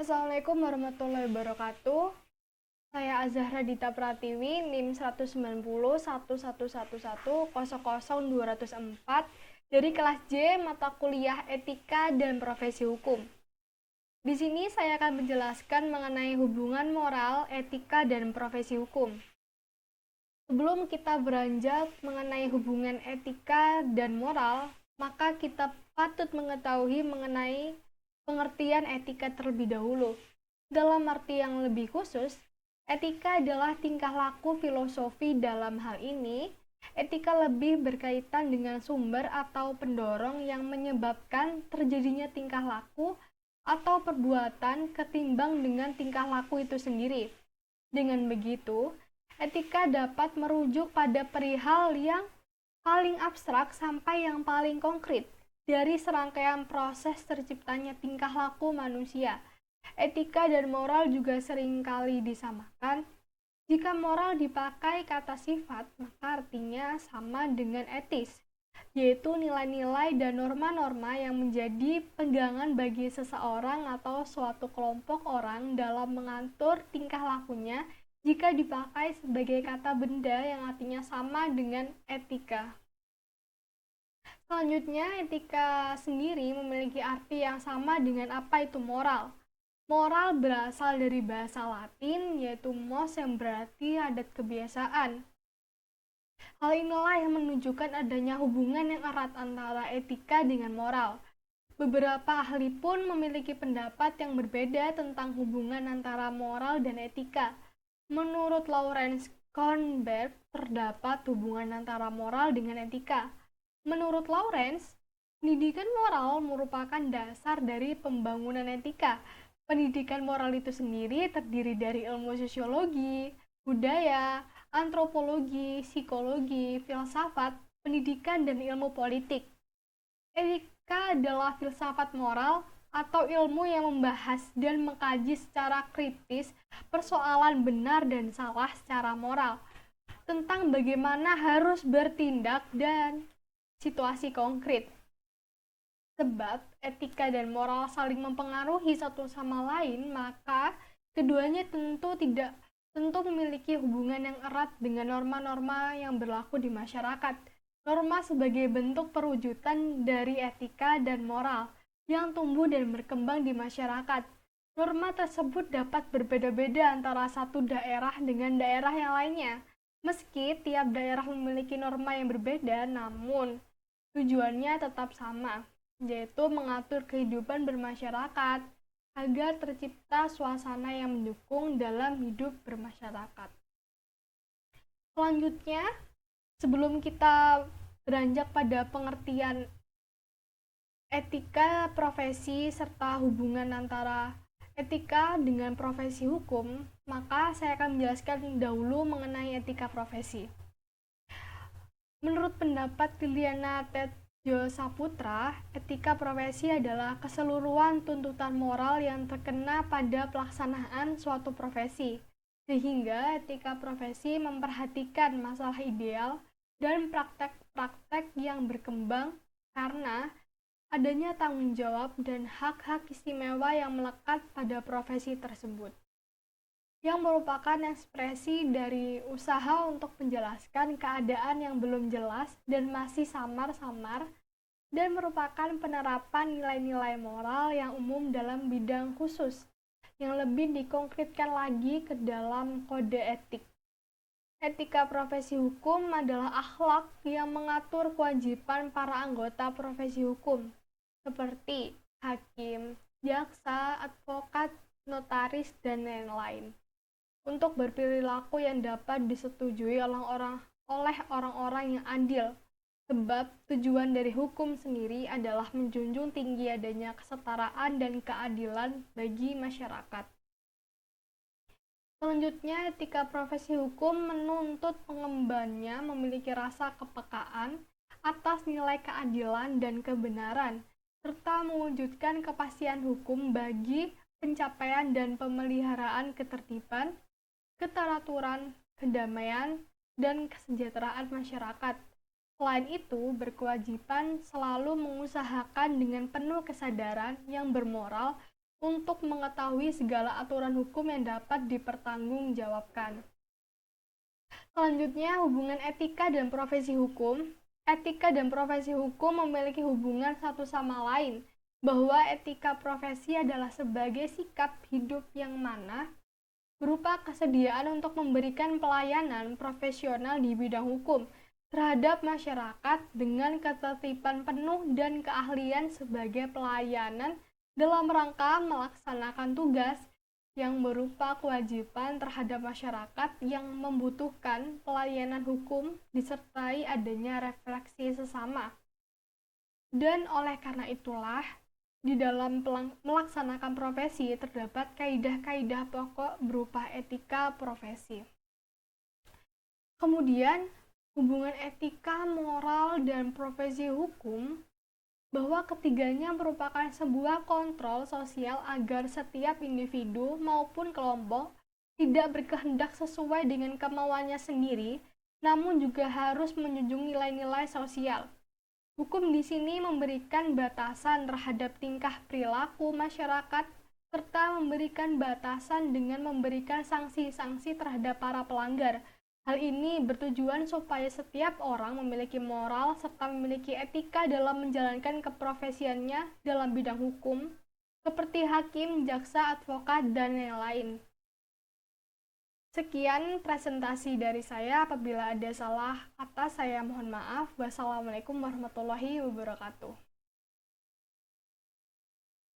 Assalamualaikum warahmatullahi wabarakatuh. Saya Azahra Dita Pratiwi, NIM 1901111000204 dari kelas J mata kuliah Etika dan Profesi Hukum. Di sini saya akan menjelaskan mengenai hubungan moral, etika, dan profesi hukum. Sebelum kita beranjak mengenai hubungan etika dan moral, maka kita patut mengetahui mengenai pengertian etika terlebih dahulu. Dalam arti yang lebih khusus, etika adalah tingkah laku filosofi. Dalam hal ini, etika lebih berkaitan dengan sumber atau pendorong yang menyebabkan terjadinya tingkah laku atau perbuatan ketimbang dengan tingkah laku itu sendiri. Dengan begitu, etika dapat merujuk pada perihal yang paling abstrak sampai yang paling konkret dari serangkaian proses terciptanya tingkah laku manusia. Etika dan moral juga seringkali disamakan. Jika moral dipakai kata sifat, maka artinya sama dengan etis, yaitu nilai-nilai dan norma-norma yang menjadi pegangan bagi seseorang atau suatu kelompok orang dalam mengatur tingkah lakunya. Jika dipakai sebagai kata benda yang artinya sama dengan etika. Selanjutnya, etika sendiri memiliki arti yang sama dengan apa itu moral. Moral berasal dari bahasa Latin, yaitu mos yang berarti adat kebiasaan. Hal inilah yang menunjukkan adanya hubungan yang erat antara etika dengan moral. Beberapa ahli pun memiliki pendapat yang berbeda tentang hubungan antara moral dan etika. Menurut Lawrence Kohlberg, terdapat hubungan antara moral dengan etika. Menurut Lawrence, pendidikan moral merupakan dasar dari pembangunan etika. Pendidikan moral itu sendiri terdiri dari ilmu sosiologi, budaya, antropologi, psikologi, filsafat, pendidikan, dan ilmu politik. Etika adalah filsafat moral atau ilmu yang membahas dan mengkaji secara kritis persoalan benar dan salah secara moral, tentang bagaimana harus bertindak dan situasi konkret. Sebab etika dan moral saling mempengaruhi satu sama lain, maka keduanya tentu memiliki hubungan yang erat dengan norma-norma yang berlaku di masyarakat. Norma sebagai bentuk perwujudan dari etika dan moral yang tumbuh dan berkembang di masyarakat. Norma tersebut dapat berbeda-beda antara satu daerah dengan daerah yang lainnya. Meski tiap daerah memiliki norma yang berbeda, namun tujuannya tetap sama, yaitu mengatur kehidupan bermasyarakat agar tercipta suasana yang mendukung dalam hidup bermasyarakat. Selanjutnya, sebelum kita beranjak pada pengertian etika profesi serta hubungan antara etika dengan profesi hukum, maka saya akan menjelaskan dahulu mengenai etika profesi. Menurut pendapat Liliana Tejo Saputra, etika profesi adalah keseluruhan tuntutan moral yang terkena pada pelaksanaan suatu profesi, sehingga etika profesi memperhatikan masalah ideal dan praktek-praktek yang berkembang karena adanya tanggung jawab dan hak-hak istimewa yang melekat pada profesi tersebut, yang merupakan ekspresi dari usaha untuk menjelaskan keadaan yang belum jelas dan masih samar-samar, dan merupakan penerapan nilai-nilai moral yang umum dalam bidang khusus, yang lebih dikonkretkan lagi ke dalam kode etik. Etika profesi hukum adalah akhlak yang mengatur kewajiban para anggota profesi hukum, seperti hakim, jaksa, advokat, notaris, dan lain-lain, untuk berperilaku yang dapat disetujui oleh orang-orang yang adil, sebab tujuan dari hukum sendiri adalah menjunjung tinggi adanya kesetaraan dan keadilan bagi masyarakat. Selanjutnya, etika profesi hukum menuntut pengembannya memiliki rasa kepekaan atas nilai keadilan dan kebenaran, serta mewujudkan kepastian hukum bagi pencapaian dan pemeliharaan ketertiban, keteraturan, kedamaian, dan kesejahteraan masyarakat. Selain itu, berkewajiban selalu mengusahakan dengan penuh kesadaran yang bermoral untuk mengetahui segala aturan hukum yang dapat dipertanggungjawabkan. Selanjutnya, hubungan etika dan profesi hukum. Etika dan profesi hukum memiliki hubungan satu sama lain, bahwa etika profesi adalah sebagai sikap hidup yang mana berupa kesediaan untuk memberikan pelayanan profesional di bidang hukum terhadap masyarakat dengan ketertiban penuh dan keahlian sebagai pelayanan dalam rangka melaksanakan tugas yang berupa kewajiban terhadap masyarakat yang membutuhkan pelayanan hukum disertai adanya refleksi sesama. Dan oleh karena itulah, di dalam melaksanakan profesi terdapat kaidah-kaidah pokok berupa etika profesi. Kemudian, hubungan etika, moral, dan profesi hukum bahwa ketiganya merupakan sebuah kontrol sosial agar setiap individu maupun kelompok tidak berkehendak sesuai dengan kemauannya sendiri, namun juga harus menjunjung nilai-nilai sosial. Hukum di sini memberikan batasan terhadap tingkah perilaku masyarakat, serta memberikan batasan dengan memberikan sanksi-sanksi terhadap para pelanggar. Hal ini bertujuan supaya setiap orang memiliki moral serta memiliki etika dalam menjalankan keprofesiannya dalam bidang hukum, seperti hakim, jaksa, advokat, dan yang lain. Sekian presentasi dari saya. Apabila ada salah kata, saya mohon maaf. Wassalamualaikum warahmatullahi wabarakatuh.